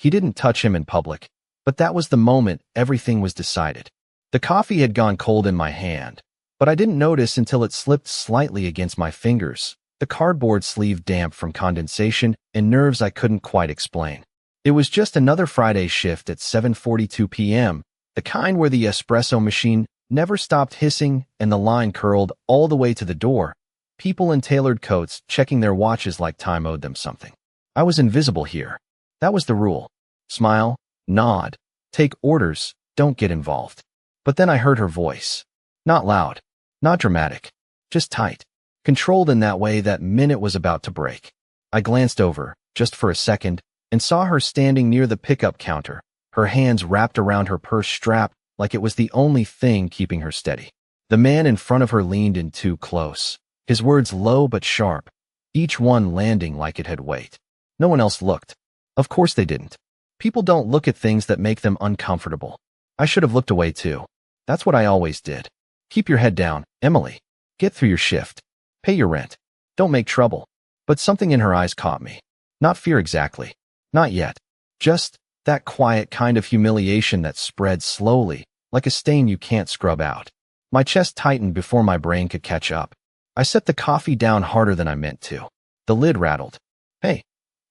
He didn't touch him in public, but that was the moment everything was decided. The coffee had gone cold in my hand, but I didn't notice until it slipped slightly against my fingers, the cardboard sleeve damp from condensation and nerves I couldn't quite explain. It was just another Friday shift at 7:42 p.m., the kind where the espresso machine never stopped hissing and the line curled all the way to the door, people in tailored coats checking their watches like time owed them something. I was invisible here. That was the rule. Smile, nod, take orders, don't get involved. But then I heard her voice. Not loud, not dramatic, just tight, controlled in that way that minute was about to break. I glanced over, just for a second, and saw her standing near the pickup counter, her hands wrapped around her purse strap like it was the only thing keeping her steady. The man in front of her leaned in too close, his words low but sharp, each one landing like it had weight. No one else looked. Of course they didn't. People don't look at things that make them uncomfortable. I should have looked away too. That's what I always did. Keep your head down, Emily. Get through your shift. Pay your rent. Don't make trouble. But something in her eyes caught me. Not fear exactly. Not yet. Just that quiet kind of humiliation that spreads slowly, like a stain you can't scrub out. My chest tightened before my brain could catch up. I set the coffee down harder than I meant to. The lid rattled. Hey,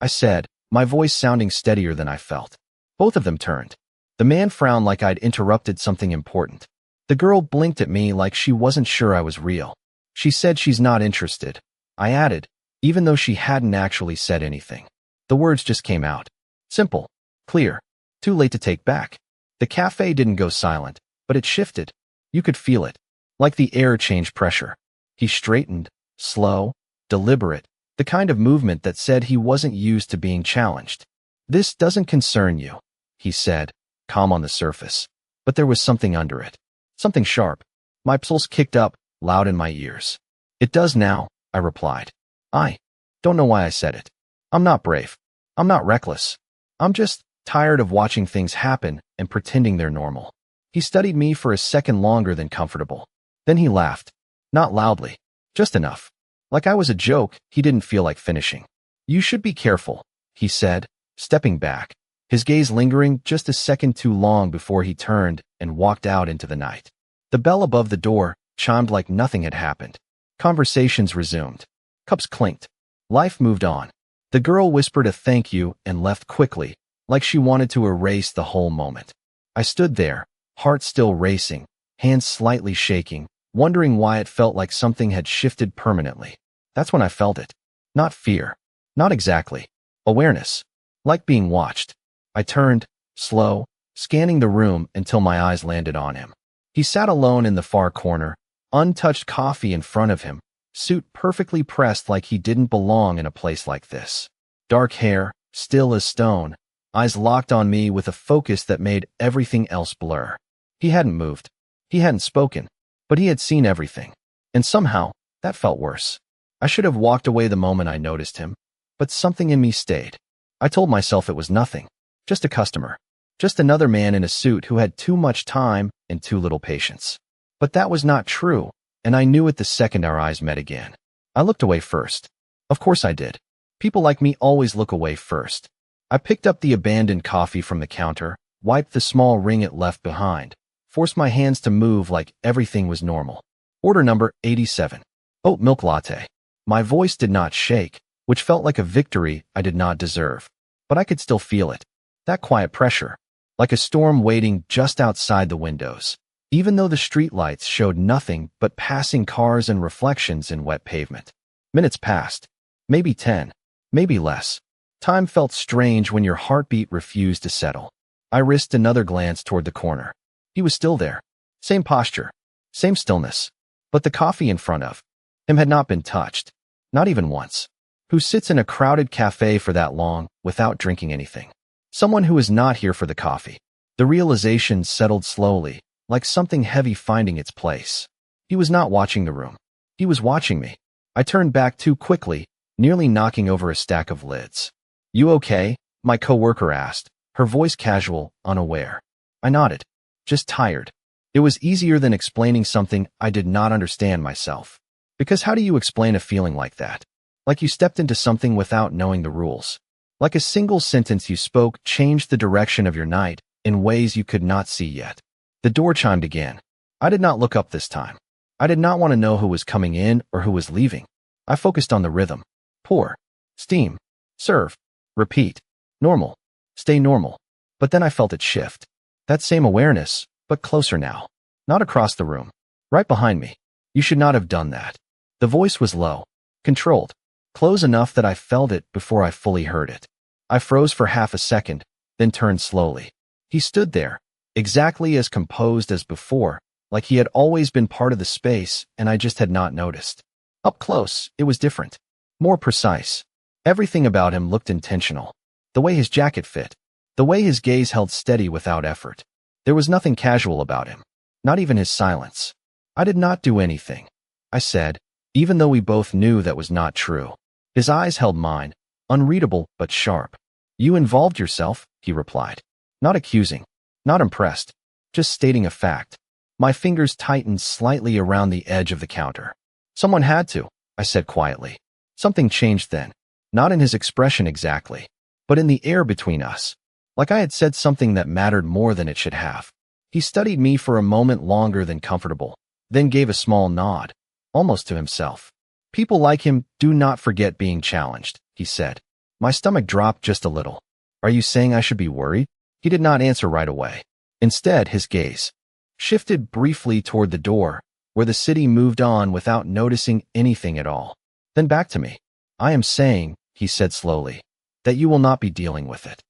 I said, my voice sounding steadier than I felt. Both of them turned. The man frowned like I'd interrupted something important. The girl blinked at me like she wasn't sure I was real. She said she's not interested. I added, even though she hadn't actually said anything. The words just came out. Simple, clear, too late to take back. The cafe didn't go silent, but it shifted. You could feel it, like the air changed pressure. He straightened, slow, deliberate, the kind of movement that said he wasn't used to being challenged. This doesn't concern you, he said, calm on the surface. But there was something under it. Something sharp. My pulse kicked up, loud in my ears. It does now, I replied. I don't know why I said it. I'm not brave. I'm not reckless. I'm just tired of watching things happen and pretending they're normal. He studied me for a second longer than comfortable. Then he laughed. Not loudly. Just enough. Like I was a joke he didn't feel like finishing. You should be careful, he said, stepping back, his gaze lingering just a second too long before he turned and walked out into the night. The bell above the door chimed like nothing had happened. Conversations resumed. Cups clinked. Life moved on. The girl whispered a thank you and left quickly, like she wanted to erase the whole moment. I stood there, heart still racing, hands slightly shaking, wondering why it felt like something had shifted permanently. That's when I felt it. Not fear. Not exactly. Awareness. Like being watched. I turned, slow, scanning the room until my eyes landed on him. He sat alone in the far corner, untouched coffee in front of him, suit perfectly pressed like he didn't belong in a place like this. Dark hair, still as stone, eyes locked on me with a focus that made everything else blur. He hadn't moved. He hadn't spoken. But he had seen everything. And somehow, that felt worse. I should have walked away the moment I noticed him, but something in me stayed. I told myself it was nothing. Just a customer. Just another man in a suit who had too much time and too little patience. But that was not true, and I knew it the second our eyes met again. I looked away first. Of course I did. People like me always look away first. I picked up the abandoned coffee from the counter, wiped the small ring it left behind, forced my hands to move like everything was normal. Order number 87. Oat milk latte. My voice did not shake, which felt like a victory I did not deserve. But I could still feel it. That quiet pressure. Like a storm waiting just outside the windows. Even though the streetlights showed nothing but passing cars and reflections in wet pavement. Minutes passed. Maybe 10. Maybe less. Time felt strange when your heartbeat refused to settle. I risked another glance toward the corner. He was still there. Same posture. Same stillness. But the coffee in front of him had not been touched. Not even once. Who sits in a crowded cafe for that long without drinking anything? Someone who is not here for the coffee. The realization settled slowly, like something heavy finding its place. He was not watching the room. He was watching me. I turned back too quickly, nearly knocking over a stack of lids. You okay? My coworker asked, her voice casual, unaware. I nodded. Just tired. It was easier than explaining something I did not understand myself. Because how do you explain a feeling like that? Like you stepped into something without knowing the rules. Like a single sentence you spoke changed the direction of your night in ways you could not see yet. The door chimed again. I did not look up this time. I did not want to know who was coming in or who was leaving. I focused on the rhythm. Pour. Steam. Serve. Repeat. Normal. Stay normal. But then I felt it shift. That same awareness, but closer now. Not across the room. Right behind me. You should not have done that. The voice was low. Controlled. Close enough that I felt it before I fully heard it. I froze for half a second, then turned slowly. He stood there, exactly as composed as before, like he had always been part of the space and I just had not noticed. Up close, it was different. More precise. Everything about him looked intentional. The way his jacket fit. The way his gaze held steady without effort. There was nothing casual about him. Not even his silence. I did not do anything, I said, even though we both knew that was not true. His eyes held mine, unreadable but sharp. You involved yourself, he replied. Not accusing. Not impressed. Just stating a fact. My fingers tightened slightly around the edge of the counter. Someone had to, I said quietly. Something changed then. Not in his expression exactly, but in the air between us. Like I had said something that mattered more than it should have. He studied me for a moment longer than comfortable, then gave a small nod, almost to himself. People like him do not forget being challenged, he said. My stomach dropped just a little. Are you saying I should be worried? He did not answer right away. Instead, his gaze shifted briefly toward the door, where the city moved on without noticing anything at all. Then back to me. I am saying, he said slowly, that you will not be dealing with it.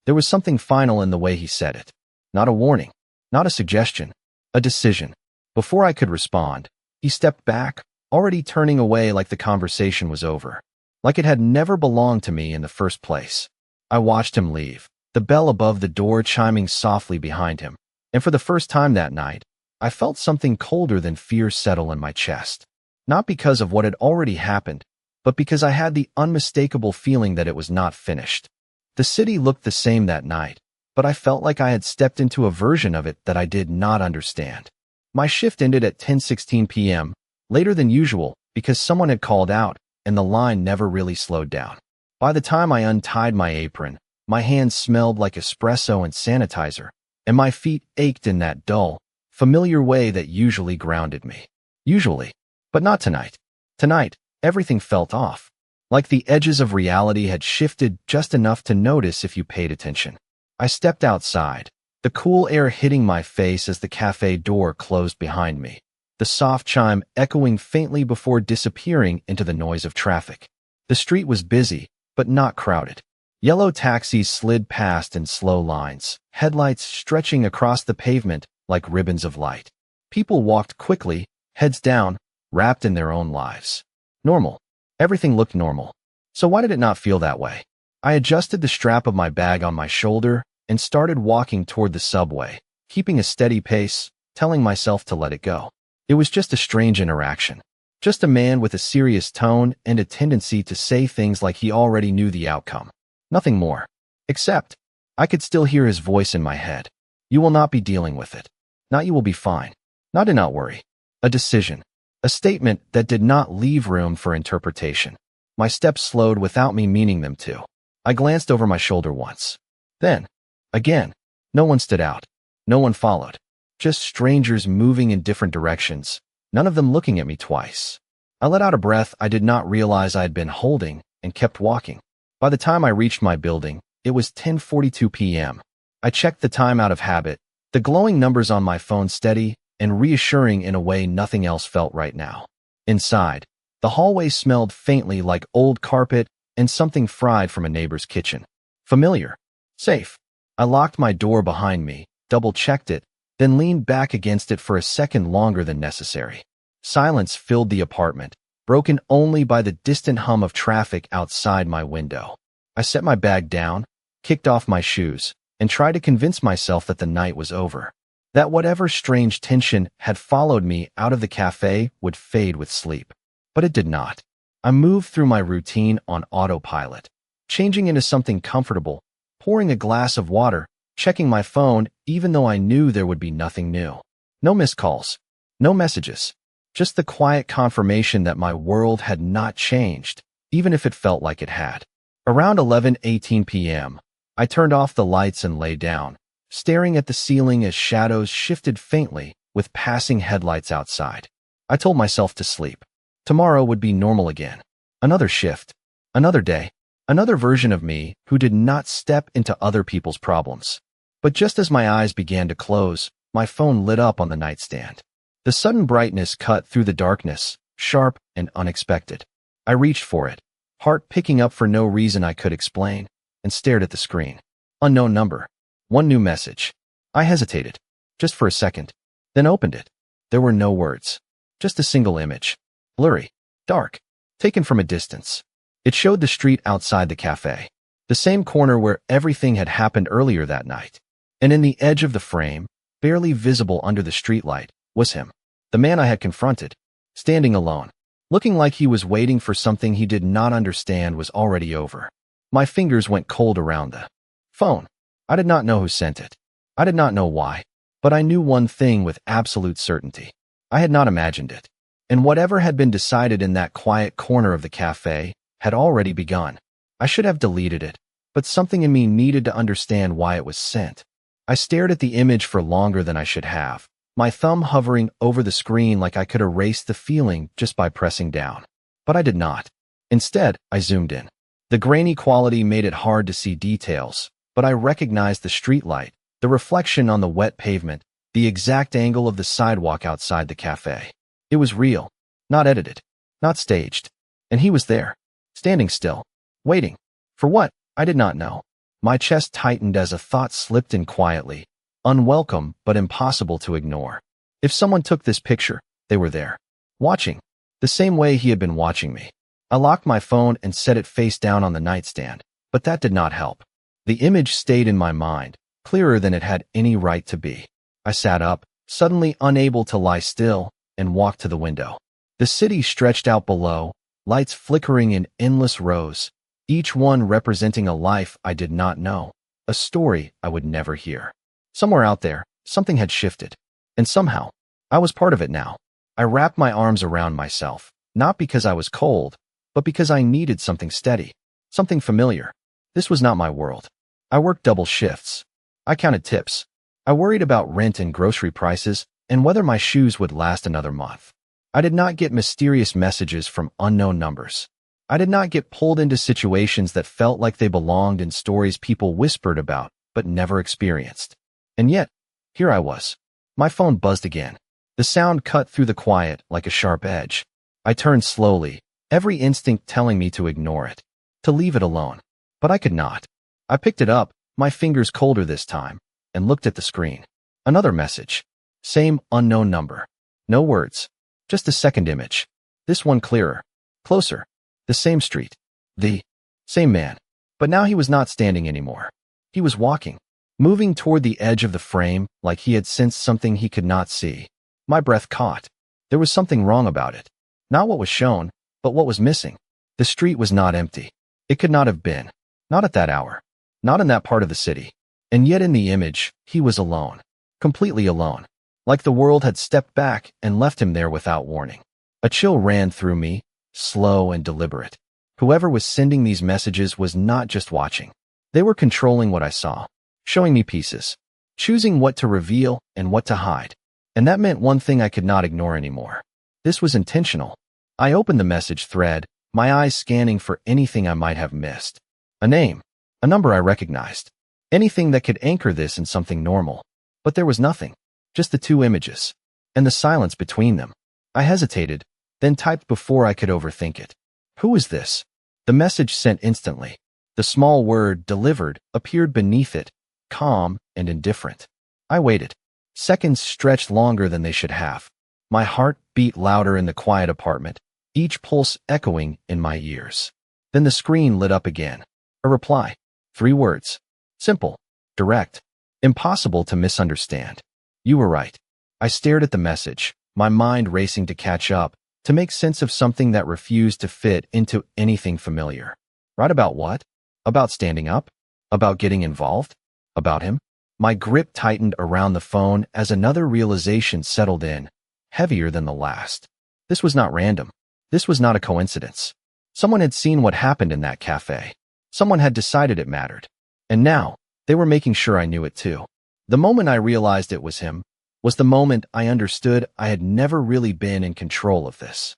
There was something final in the way he said it. Not a warning, not a suggestion, a decision. Before I could respond, he stepped back, already turning away like the conversation was over, like it had never belonged to me in the first place. I watched him leave, the bell above the door chiming softly behind him, and for the first time that night, I felt something colder than fear settle in my chest. Not because of what had already happened, but because I had the unmistakable feeling that it was not finished. The city looked the same that night, but I felt like I had stepped into a version of it that I did not understand. My shift ended at 10:16 p.m., later than usual because someone had called out, and the line never really slowed down. By the time I untied my apron, my hands smelled like espresso and sanitizer, and my feet ached in that dull, familiar way that usually grounded me. Usually, but not tonight. Tonight, everything felt off, like the edges of reality had shifted just enough to notice if you paid attention. I stepped outside, the cool air hitting my face as the cafe door closed behind me, the soft chime echoing faintly before disappearing into the noise of traffic. The street was busy, but not crowded. Yellow taxis slid past in slow lines, headlights stretching across the pavement like ribbons of light. People walked quickly, heads down, wrapped in their own lives. Normal. Everything looked normal. So why did it not feel that way? I adjusted the strap of my bag on my shoulder and started walking toward the subway, keeping a steady pace, telling myself to let it go. It was just a strange interaction. Just a man with a serious tone and a tendency to say things like he already knew the outcome. Nothing more. Except, I could still hear his voice in my head. You will not be dealing with it. Not you will be fine. Not do not worry. A decision. A statement that did not leave room for interpretation. My steps slowed without me meaning them to. I glanced over my shoulder once. Then, again. No one stood out. No one followed. Just strangers moving in different directions, none of them looking at me twice. I let out a breath I did not realize I had been holding and kept walking. By the time I reached my building, it was 10:42 p.m. I checked the time out of habit, the glowing numbers on my phone steady and reassuring in a way nothing else felt right now. Inside, the hallway smelled faintly like old carpet and something fried from a neighbor's kitchen. Familiar. Safe. I locked my door behind me, double-checked it, then leaned back against it for a second longer than necessary. Silence filled the apartment, broken only by the distant hum of traffic outside my window. I set my bag down, kicked off my shoes, and tried to convince myself that the night was over. That whatever strange tension had followed me out of the cafe would fade with sleep. But it did not. I moved through my routine on autopilot, changing into something comfortable, pouring a glass of water, checking my phone even though I knew there would be nothing new. No missed calls, no messages, just the quiet confirmation that my world had not changed, even if it felt like it had. Around 11:18 p.m., I turned off the lights and lay down, staring at the ceiling as shadows shifted faintly with passing headlights outside. I told myself to sleep. Tomorrow would be normal again. Another shift. Another day. Another version of me who did not step into other people's problems. But just as my eyes began to close, my phone lit up on the nightstand. The sudden brightness cut through the darkness, sharp and unexpected. I reached for it, heart picking up for no reason I could explain, and stared at the screen. Unknown number. One new message. I hesitated, just for a second, then opened it. There were no words, just a single image. Blurry, dark, taken from a distance. It showed the street outside the cafe, the same corner where everything had happened earlier that night. And in the edge of the frame, barely visible under the streetlight, was him, the man I had confronted, standing alone, looking like he was waiting for something he did not understand was already over. My fingers went cold around the phone. I did not know who sent it. I did not know why, but I knew one thing with absolute certainty. I had not imagined it. And whatever had been decided in that quiet corner of the cafe had already begun. I should have deleted it, but something in me needed to understand why it was sent. I stared at the image for longer than I should have, my thumb hovering over the screen like I could erase the feeling just by pressing down. But I did not. Instead, I zoomed in. The grainy quality made it hard to see details, but I recognized the streetlight, the reflection on the wet pavement, the exact angle of the sidewalk outside the cafe. It was real, not edited, not staged. And he was there, standing still, waiting. For what? I did not know. My chest tightened as a thought slipped in quietly, unwelcome but impossible to ignore. If someone took this picture, they were there, watching, the same way he had been watching me. I locked my phone and set it face down on the nightstand, but that did not help. The image stayed in my mind, clearer than it had any right to be. I sat up, suddenly unable to lie still, and walked to the window. The city stretched out below, lights flickering in endless rows, each one representing a life I did not know, a story I would never hear. Somewhere out there, something had shifted. And somehow, I was part of it now. I wrapped my arms around myself, not because I was cold, but because I needed something steady, something familiar. This was not my world. I worked double shifts. I counted tips. I worried about rent and grocery prices and whether my shoes would last another month. I did not get mysterious messages from unknown numbers. I did not get pulled into situations that felt like they belonged in stories people whispered about but never experienced. And yet, here I was. My phone buzzed again. The sound cut through the quiet like a sharp edge. I turned slowly, every instinct telling me to ignore it, to leave it alone. But I could not. I picked it up, my fingers colder this time, and looked at the screen. Another message. Same unknown number. No words. Just a second image. This one clearer. Closer. The same street. The same man. But now he was not standing anymore. He was walking, moving toward the edge of the frame like he had sensed something he could not see. My breath caught. There was something wrong about it. Not what was shown, but what was missing. The street was not empty. It could not have been. Not at that hour. Not in that part of the city. And yet in the image, he was alone. Completely alone. Like the world had stepped back and left him there without warning. A chill ran through me, slow and deliberate. Whoever was sending these messages was not just watching. They were controlling what I saw, showing me pieces, choosing what to reveal and what to hide. And that meant one thing I could not ignore anymore. This was intentional. I opened the message thread, my eyes scanning for anything I might have missed. A name, a number I recognized. Anything that could anchor this in something normal. But there was nothing. Just the two images. And the silence between them. I hesitated, then typed before I could overthink it. Who is this? The message sent instantly. The small word, delivered, appeared beneath it, calm and indifferent. I waited. Seconds stretched longer than they should have. My heart beat louder in the quiet apartment, each pulse echoing in my ears. Then the screen lit up again. A reply. 3 words. Simple. Direct. Impossible to misunderstand. You were right. I stared at the message, my mind racing to catch up, to make sense of something that refused to fit into anything familiar. Right about what? About standing up? About getting involved? About him? My grip tightened around the phone as another realization settled in, heavier than the last. This was not random. This was not a coincidence. Someone had seen what happened in that cafe. Someone had decided it mattered. And now, they were making sure I knew it too. The moment I realized it was him was the moment I understood I had never really been in control of this.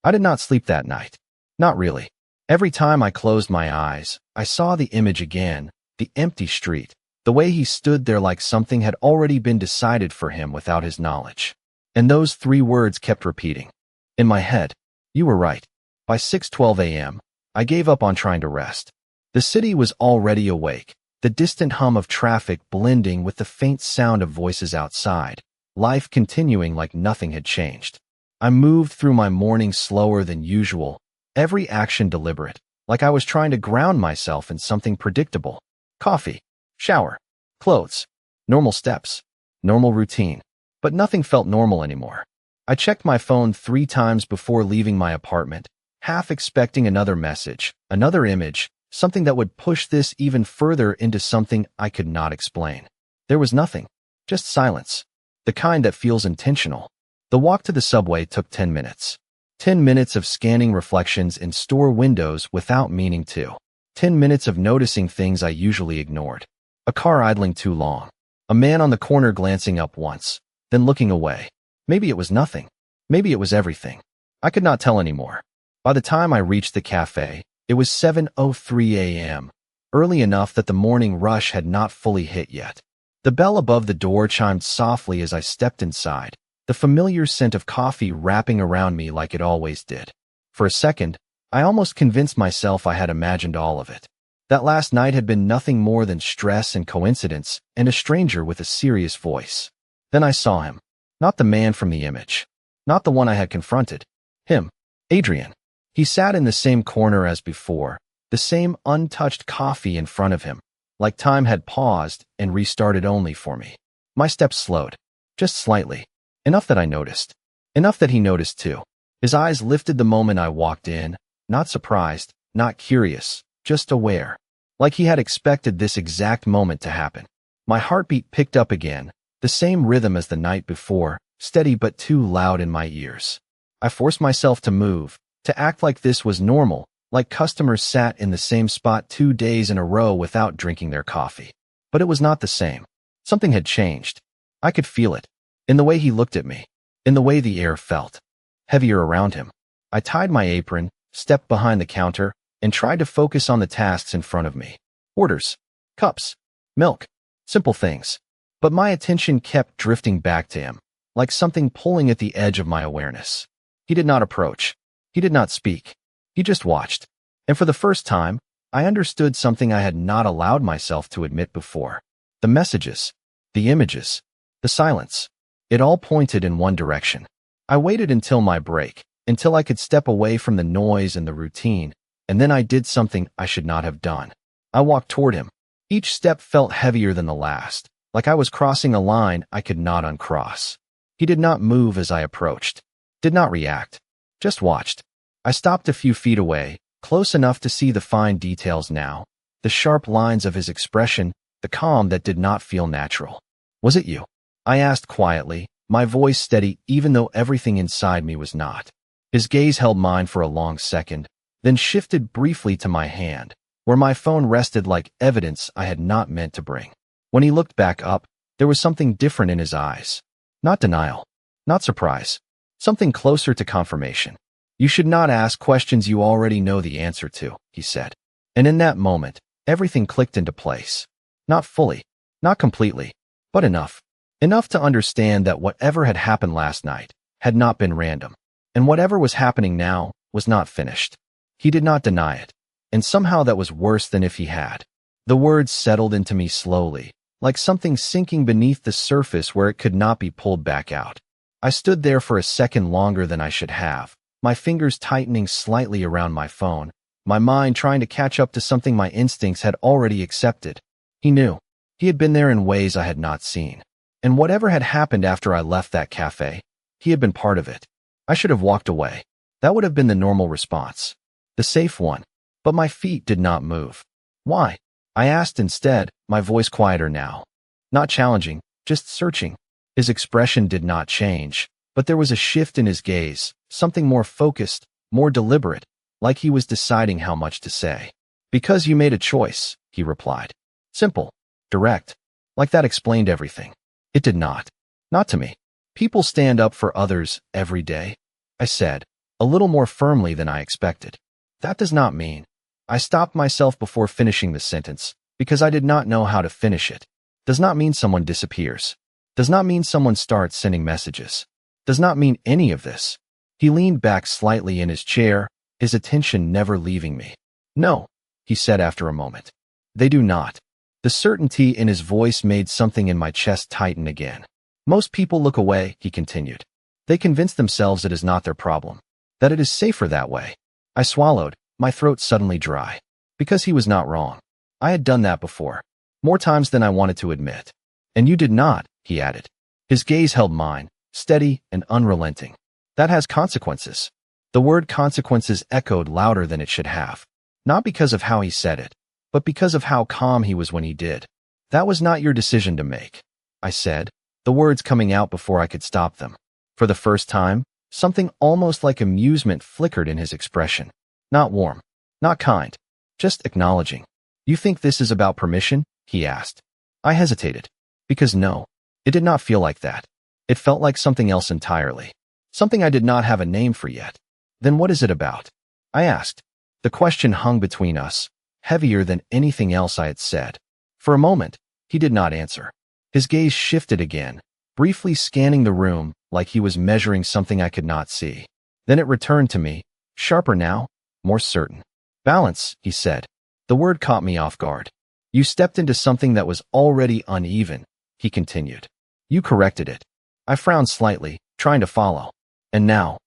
I did not sleep that night. Not really. Every time I closed my eyes, I saw the image again, the empty street, the way he stood there like something had already been decided for him without his knowledge. And those 3 words kept repeating. In my head, you were right. By 6:12 a.m., I gave up on trying to rest. The city was already awake, the distant hum of traffic blending with the faint sound of voices outside, life continuing like nothing had changed. I moved through my morning slower than usual, every action deliberate, like I was trying to ground myself in something predictable. Coffee, shower, clothes, normal steps, normal routine. But nothing felt normal anymore. I checked my phone 3 times before leaving my apartment, half expecting another message, another image, something that would push this even further into something I could not explain. There was nothing, just silence, the kind that feels intentional. The walk to the subway took 10 minutes. 10 minutes of scanning reflections in store windows without meaning to. 10 minutes of noticing things I usually ignored. A car idling too long. A man on the corner glancing up once, then looking away. Maybe it was nothing. Maybe it was everything. I could not tell anymore. By the time I reached the cafe, it was 7:03 a.m., early enough that the morning rush had not fully hit yet. The bell above the door chimed softly as I stepped inside, the familiar scent of coffee wrapping around me like it always did. For a second, I almost convinced myself I had imagined all of it. That last night had been nothing more than stress and coincidence and a stranger with a serious voice. Then I saw him. Not the man from the image. Not the one I had confronted. Him. Adrian. He sat in the same corner as before, the same untouched coffee in front of him, like time had paused and restarted only for me. My steps slowed. Just slightly. Enough that I noticed. Enough that he noticed too. His eyes lifted the moment I walked in, not surprised, not curious, just aware. Like he had expected this exact moment to happen. My heartbeat picked up again, the same rhythm as the night before, steady but too loud in my ears. I forced myself to move, to act like this was normal, like customers sat in the same spot 2 days in a row without drinking their coffee. But it was not the same. Something had changed. I could feel it. In the way he looked at me. In the way the air felt. Heavier around him. I tied my apron, stepped behind the counter, and tried to focus on the tasks in front of me. Orders. Cups. Milk. Simple things. But my attention kept drifting back to him, like something pulling at the edge of my awareness. He did not approach. He did not speak. He just watched. And for the first time, I understood something I had not allowed myself to admit before. The messages. The images. The silence. It all pointed in one direction. I waited until my break, until I could step away from the noise and the routine, and then I did something I should not have done. I walked toward him. Each step felt heavier than the last, like I was crossing a line I could not uncross. He did not move as I approached. Did not react. Just watched. I stopped a few feet away, close enough to see the fine details now, the sharp lines of his expression, the calm that did not feel natural. Was it you? I asked quietly, my voice steady even though everything inside me was not. His gaze held mine for a long second, then shifted briefly to my hand, where my phone rested like evidence I had not meant to bring. When he looked back up, there was something different in his eyes. Not denial. Not surprise. Something closer to confirmation. You should not ask questions you already know the answer to, he said. And in that moment, everything clicked into place. Not fully. Not completely. But enough. Enough to understand that whatever had happened last night had not been random, and whatever was happening now was not finished. He did not deny it, and somehow that was worse than if he had. The words settled into me slowly, like something sinking beneath the surface where it could not be pulled back out. I stood there for a second longer than I should have, my fingers tightening slightly around my phone, my mind trying to catch up to something my instincts had already accepted. He knew. He had been there in ways I had not seen. And whatever had happened after I left that cafe, he had been part of it. I should have walked away. That would have been the normal response. The safe one. But my feet did not move. Why? I asked instead, my voice quieter now. Not challenging, just searching. His expression did not change, but there was a shift in his gaze, something more focused, more deliberate, like he was deciding how much to say. Because you made a choice, he replied. Simple, direct, like that explained everything. It did not. Not to me. People stand up for others every day, I said, a little more firmly than I expected. That does not mean. I stopped myself before finishing the sentence, because I did not know how to finish it. Does not mean someone disappears. Does not mean someone starts sending messages. Does not mean any of this. He leaned back slightly in his chair, his attention never leaving me. No, he said after a moment. They do not. The certainty in his voice made something in my chest tighten again. Most people look away, he continued. They convince themselves it is not their problem, that it is safer that way. I swallowed, my throat suddenly dry. Because he was not wrong. I had done that before. More times than I wanted to admit. And you did not, he added. His gaze held mine, steady and unrelenting. That has consequences. The word consequences echoed louder than it should have. Not because of how he said it, but because of how calm he was when he did. That was not your decision to make, I said, the words coming out before I could stop them. For the first time, something almost like amusement flickered in his expression. Not warm, not kind, just acknowledging. You think this is about permission? He asked. I hesitated. Because no, it did not feel like that. It felt like something else entirely. Something I did not have a name for yet. Then what is it about? I asked. The question hung between us, heavier than anything else I had said. For a moment, he did not answer. His gaze shifted again, briefly scanning the room like he was measuring something I could not see. Then it returned to me, sharper now, more certain. Balance, he said. The word caught me off guard. You stepped into something that was already uneven, he continued. You corrected it. I frowned slightly, trying to follow. And now?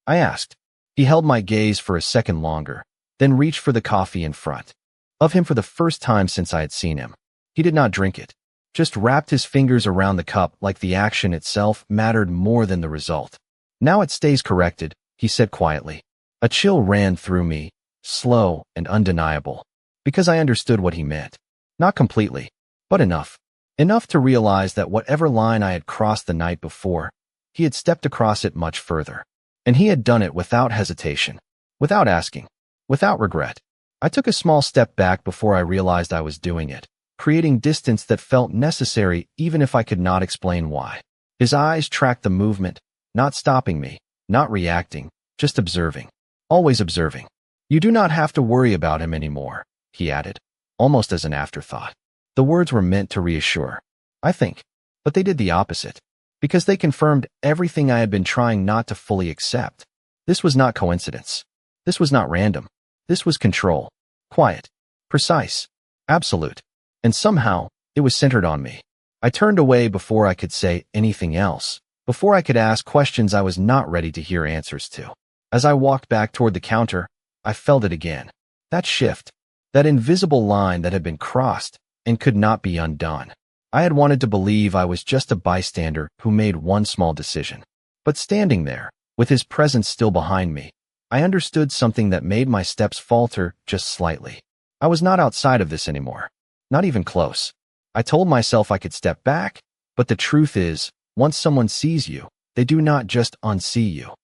I asked. He held my gaze for a second longer, then reached for the coffee in front of him for the first time since I had seen him. He did not drink it, just wrapped his fingers around the cup like the action itself mattered more than the result. Now it stays corrected, he said quietly. A chill ran through me, slow and undeniable, because I understood what he meant. Not completely, but enough. Enough to realize that whatever line I had crossed the night before, he had stepped across it much further. And he had done it without hesitation, without asking, without regret. I took a small step back before I realized I was doing it, creating distance that felt necessary even if I could not explain why. His eyes tracked the movement, not stopping me, not reacting, just observing. Always observing. You do not have to worry about him anymore, he added, almost as an afterthought. The words were meant to reassure, I think, but they did the opposite, because they confirmed everything I had been trying not to fully accept. This was not coincidence. This was not random. This was control. Quiet. Precise. Absolute. And somehow, it was centered on me. I turned away before I could say anything else, before I could ask questions I was not ready to hear answers to. As I walked back toward the counter, I felt it again. That shift. That invisible line that had been crossed and could not be undone. I had wanted to believe I was just a bystander who made one small decision. But standing there, with his presence still behind me, I understood something that made my steps falter just slightly. I was not outside of this anymore. Not even close. I told myself I could step back, but the truth is, once someone sees you, they do not just unsee you.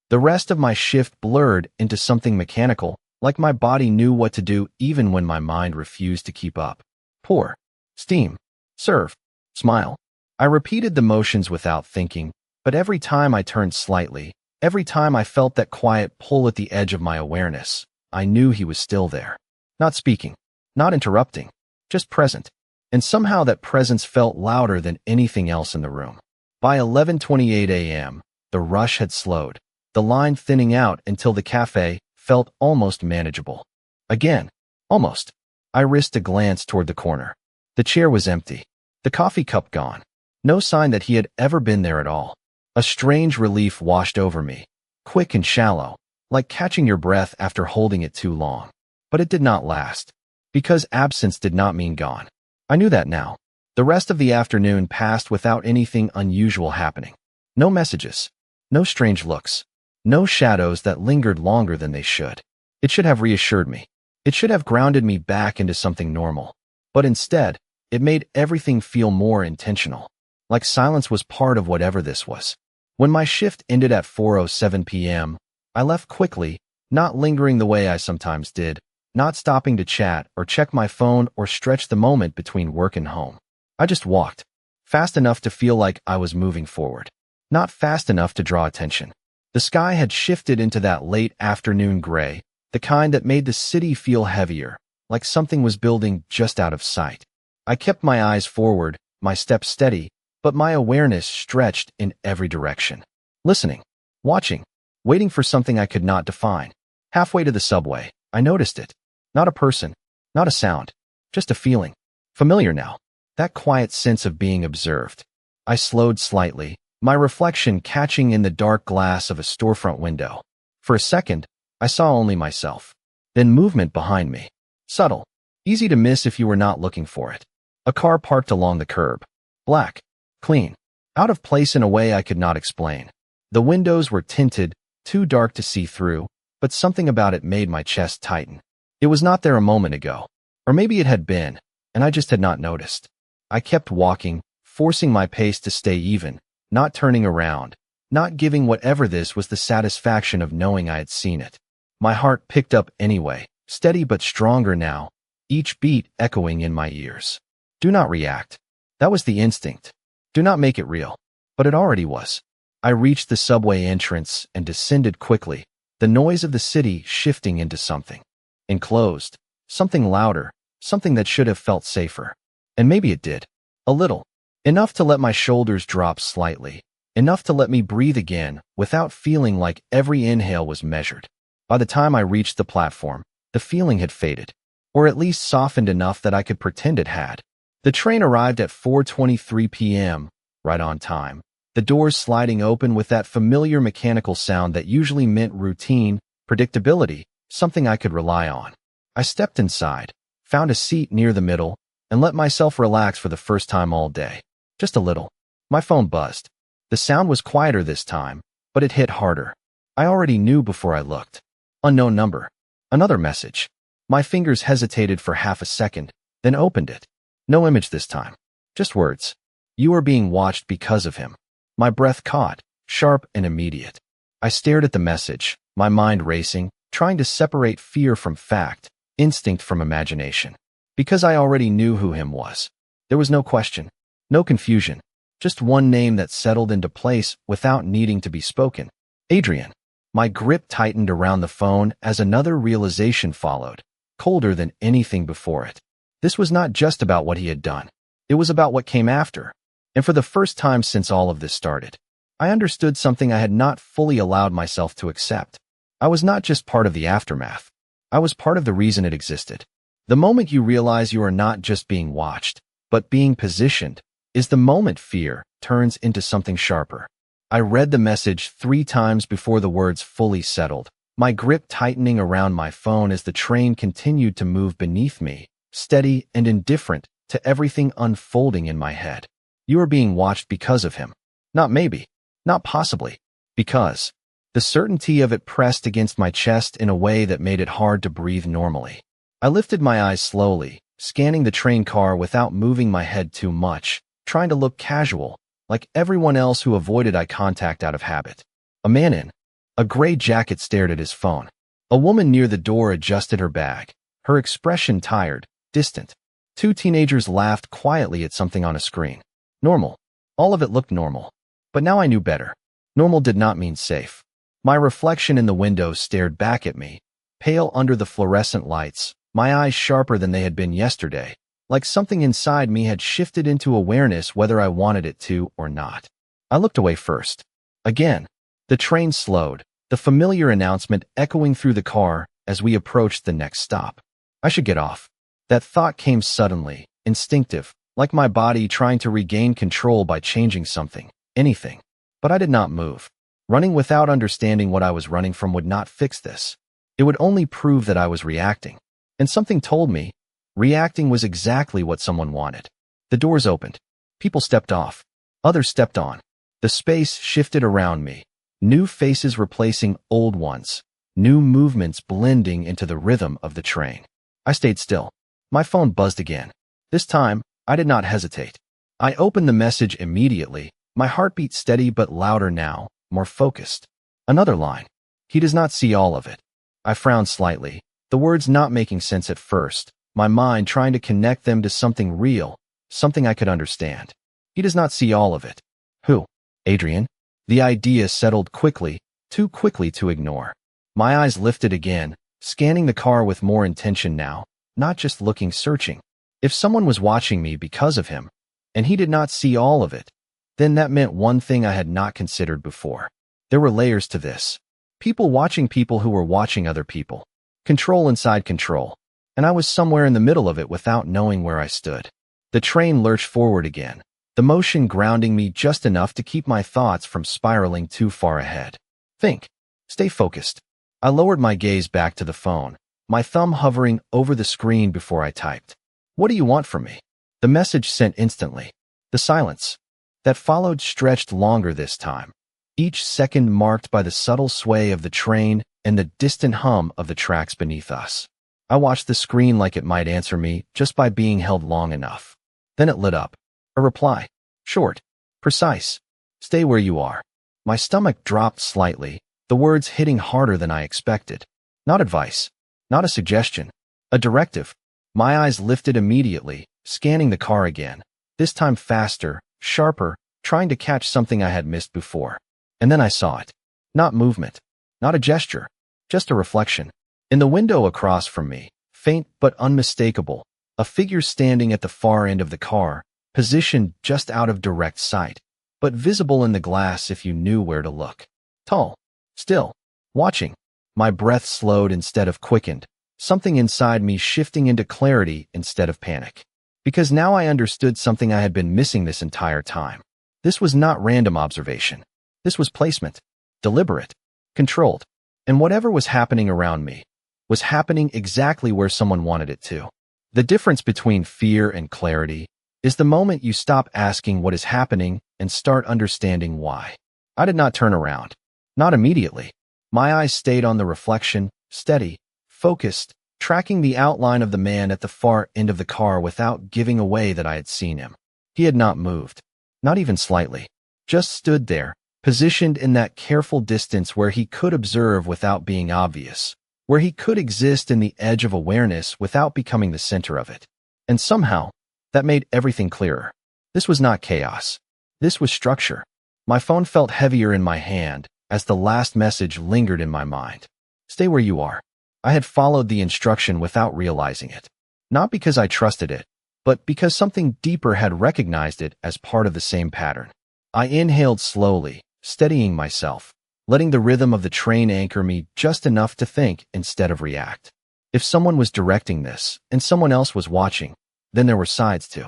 The rest of my shift blurred into something mechanical, like my body knew what to do even when my mind refused to keep up. Pour. Steam. Serve. Smile. I repeated the motions without thinking, but every time I turned slightly, every time I felt that quiet pull at the edge of my awareness, I knew he was still there. Not speaking. Not interrupting. Just present. And somehow that presence felt louder than anything else in the room. By 11:28 a.m., the rush had slowed, the line thinning out until the café felt almost manageable. Again. Almost. I risked a glance toward the corner. The chair was empty. The coffee cup gone. No sign that he had ever been there at all. A strange relief washed over me, quick and shallow, like catching your breath after holding it too long. But it did not last. Because absence did not mean gone. I knew that now. The rest of the afternoon passed without anything unusual happening. No messages. No strange looks. No shadows that lingered longer than they should. It should have reassured me. It should have grounded me back into something normal. But instead, it made everything feel more intentional. Like silence was part of whatever this was. When my shift ended at 4:07 p.m., I left quickly, not lingering the way I sometimes did, not stopping to chat or check my phone or stretch the moment between work and home. I just walked, fast enough to feel like I was moving forward, not fast enough to draw attention. The sky had shifted into that late afternoon gray, the kind that made the city feel heavier, like something was building just out of sight. I kept my eyes forward, my steps steady, but my awareness stretched in every direction. Listening, watching, waiting for something I could not define. Halfway to the subway, I noticed it. Not a person, not a sound, just a feeling. Familiar now. That quiet sense of being observed. I slowed slightly, my reflection catching in the dark glass of a storefront window. For a second, I saw only myself. Then movement behind me. Subtle. Easy to miss if you were not looking for it. A car parked along the curb. Black. Clean. Out of place in a way I could not explain. The windows were tinted, too dark to see through, but something about it made my chest tighten. It was not there a moment ago. Or maybe it had been, and I just had not noticed. I kept walking, forcing my pace to stay even, not turning around, not giving whatever this was the satisfaction of knowing I had seen it. My heart picked up anyway, steady but stronger now, each beat echoing in my ears. Do not react. That was the instinct. Do not make it real. But it already was. I reached the subway entrance and descended quickly, the noise of the city shifting into something enclosed, something louder, something that should have felt safer. And maybe it did. A little. Enough to let my shoulders drop slightly, enough to let me breathe again without feeling like every inhale was measured. By the time I reached the platform, the feeling had faded, or at least softened enough that I could pretend it had. The train arrived at 4:23 p.m., right on time, the doors sliding open with that familiar mechanical sound that usually meant routine, predictability, something I could rely on. I stepped inside, found a seat near the middle, and let myself relax for the first time all day. Just a little. My phone buzzed. The sound was quieter this time, but it hit harder. I already knew before I looked. Unknown number. Another message. My fingers hesitated for half a second, then opened it. No image this time. Just words. You are being watched because of him. My breath caught, sharp and immediate. I stared at the message, my mind racing, trying to separate fear from fact, instinct from imagination. Because I already knew who him was. There was no question, no confusion, just one name that settled into place without needing to be spoken. Adrian. My grip tightened around the phone as another realization followed, colder than anything before it. This was not just about what he had done. It was about what came after. And for the first time since all of this started, I understood something I had not fully allowed myself to accept. I was not just part of the aftermath. I was part of the reason it existed. The moment you realize you are not just being watched, but being positioned, is the moment fear turns into something sharper. I read the message 3 times before the words fully settled, my grip tightening around my phone as the train continued to move beneath me, steady and indifferent to everything unfolding in my head. You are being watched because of him. Not maybe, not possibly, because. The certainty of it pressed against my chest in a way that made it hard to breathe normally. I lifted my eyes slowly, scanning the train car without moving my head too much, trying to look casual, like everyone else who avoided eye contact out of habit. A man in a gray jacket stared at his phone. A woman near the door adjusted her bag, her expression tired, distant. 2 teenagers laughed quietly at something on a screen. Normal. All of it looked normal. But now I knew better. Normal did not mean safe. My reflection in the window stared back at me, pale under the fluorescent lights, my eyes sharper than they had been yesterday, like something inside me had shifted into awareness whether I wanted it to or not. I looked away first. Again, the train slowed, the familiar announcement echoing through the car as we approached the next stop. I should get off. That thought came suddenly, instinctive, like my body trying to regain control by changing something, anything. But I did not move. Running without understanding what I was running from would not fix this. It would only prove that I was reacting. And something told me, reacting was exactly what someone wanted. The doors opened. People stepped off. Others stepped on. The space shifted around me. New faces replacing old ones. New movements blending into the rhythm of the train. I stayed still. My phone buzzed again. This time, I did not hesitate. I opened the message immediately, my heartbeat steady but louder now, more focused. Another line. He does not see all of it. I frowned slightly. The words not making sense at first, my mind trying to connect them to something real, something I could understand. He does not see all of it. Who? Adrian? The idea settled quickly, too quickly to ignore. My eyes lifted again, scanning the car with more intention now, not just looking searching. If someone was watching me because of him, and he did not see all of it, then that meant one thing I had not considered before. There were layers to this. People watching people who were watching other people. Control inside control. And I was somewhere in the middle of it without knowing where I stood. The train lurched forward again, the motion grounding me just enough to keep my thoughts from spiraling too far ahead. Think. Stay focused. I lowered my gaze back to the phone, my thumb hovering over the screen before I typed. What do you want from me? The message sent instantly. The silence that followed stretched longer this time, each second marked by the subtle sway of the train and the distant hum of the tracks beneath us. I watched the screen like it might answer me just by being held long enough. Then it lit up. A reply. Short. Precise. Stay where you are. My stomach dropped slightly, the words hitting harder than I expected. Not advice. Not a suggestion. A directive. My eyes lifted immediately, scanning the car again, this time faster, sharper, trying to catch something I had missed before. And then I saw it. Not movement. Not a gesture. Just a reflection. In the window across from me, faint but unmistakable, a figure standing at the far end of the car, positioned just out of direct sight, but visible in the glass if you knew where to look. Tall. Still. Watching. My breath slowed instead of quickened, something inside me shifting into clarity instead of panic. Because now I understood something I had been missing this entire time. This was not random observation. This was placement. Deliberate. Controlled. And whatever was happening around me was happening exactly where someone wanted it to. The difference between fear and clarity is the moment you stop asking what is happening and start understanding why. I did not turn around. Not immediately. My eyes stayed on the reflection, steady, focused, tracking the outline of the man at the far end of the car without giving away that I had seen him. He had not moved. Not even slightly. Just stood there, positioned in that careful distance where he could observe without being obvious, where he could exist in the edge of awareness without becoming the center of it. And somehow, that made everything clearer. This was not chaos. This was structure. My phone felt heavier in my hand as the last message lingered in my mind. Stay where you are. I had followed the instruction without realizing it. Not because I trusted it, but because something deeper had recognized it as part of the same pattern. I inhaled slowly, steadying myself, letting the rhythm of the train anchor me just enough to think instead of react. If someone was directing this, and someone else was watching, then there were sides too.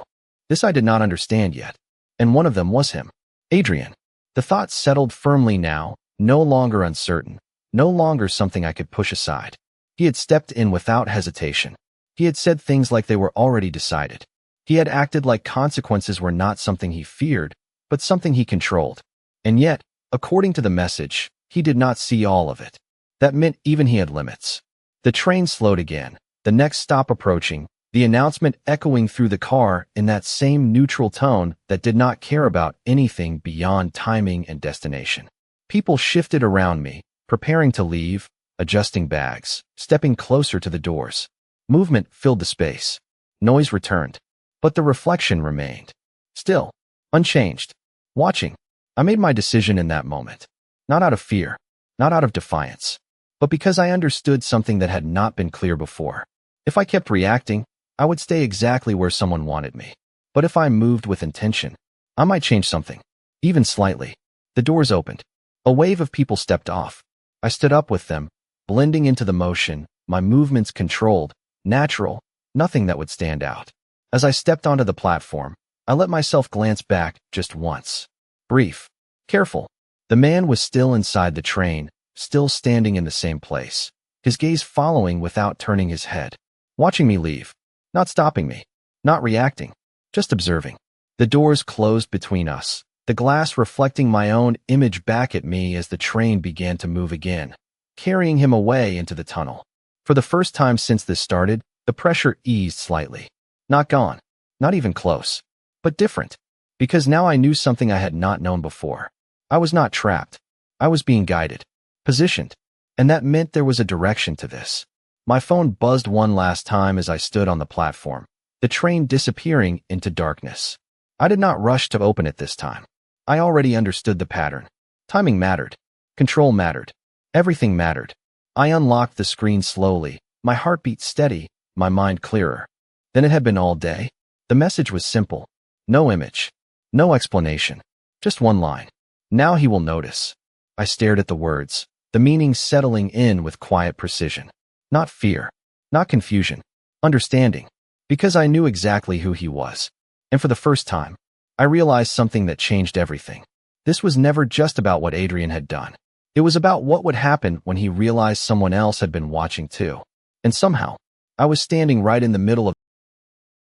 This I did not understand yet, and one of them was him. Adrian. The thought settled firmly now, no longer uncertain, no longer something I could push aside. He had stepped in without hesitation. He had said things like they were already decided. He had acted like consequences were not something he feared, but something he controlled. And yet, according to the message, he did not see all of it. That meant even he had limits. The train slowed again, the next stop approaching, the announcement echoing through the car in that same neutral tone that did not care about anything beyond timing and destination. People shifted around me, preparing to leave, adjusting bags, stepping closer to the doors. Movement filled the space. Noise returned. But the reflection remained. Still, unchanged. Watching. I made my decision in that moment. Not out of fear, not out of defiance, but because I understood something that had not been clear before. If I kept reacting, I would stay exactly where someone wanted me. But if I moved with intention, I might change something, even slightly. The doors opened. A wave of people stepped off. I stood up with them, blending into the motion, my movements controlled, natural, nothing that would stand out. As I stepped onto the platform, I let myself glance back just once. Brief. Careful. The man was still inside the train, still standing in the same place, his gaze following without turning his head, watching me leave, not stopping me, not reacting, just observing. The doors closed between us, the glass reflecting my own image back at me as the train began to move again, carrying him away into the tunnel. For the first time since this started, the pressure eased slightly. Not gone, not even close, but different, because now I knew something I had not known before. I was not trapped. I was being guided, positioned, and that meant there was a direction to this. My phone buzzed one last time as I stood on the platform, the train disappearing into darkness. I did not rush to open it this time. I already understood the pattern. Timing mattered. Control mattered. Everything mattered. I unlocked the screen slowly, my heartbeat steady, my mind clearer. Then it had been all day. The message was simple. No image. No explanation. Just one line. Now he will notice. I stared at the words, the meaning settling in with quiet precision. Not fear. Not confusion. Understanding. Because I knew exactly who he was. And for the first time, I realized something that changed everything. This was never just about what Adrian had done. It was about what would happen when he realized someone else had been watching too. And somehow, I was standing right in the middle of